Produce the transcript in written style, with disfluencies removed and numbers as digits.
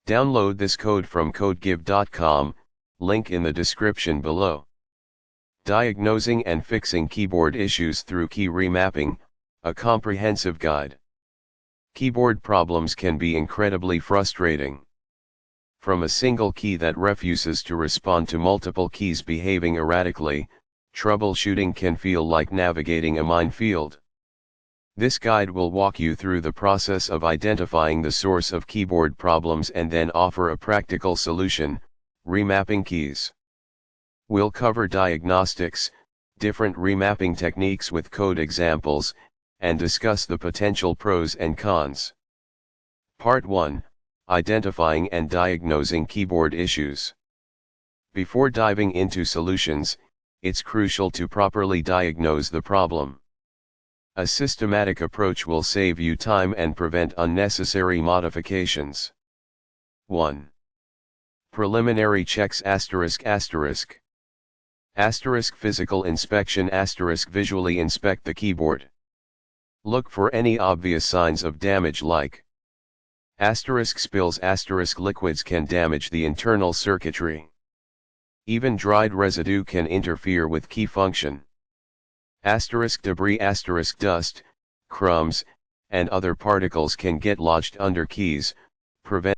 Download this code from codegive.com, link in the description below. Diagnosing and fixing keyboard issues through key remapping, a comprehensive guide. Keyboard problems can be incredibly frustrating. From a single key that refuses to respond to multiple keys behaving erratically, troubleshooting can feel like navigating a minefield. This guide will walk you through the process of identifying the source of keyboard problems and then offer a practical solution: remapping keys. We'll cover diagnostics, different remapping techniques with code examples, and discuss the potential pros and cons. Part 1: Identifying and diagnosing keyboard issues. Before diving into solutions, it's crucial to properly diagnose the problem. A systematic approach will save you time and prevent unnecessary modifications. 1. Preliminary checks ****. Physical inspection ***. Visually inspect the keyboard. Look for any obvious signs of damage like spills. Liquids can damage the internal circuitry. Even dried residue can interfere with key function. Debris. Dust, crumbs, and other particles can get lodged under keys. Prevent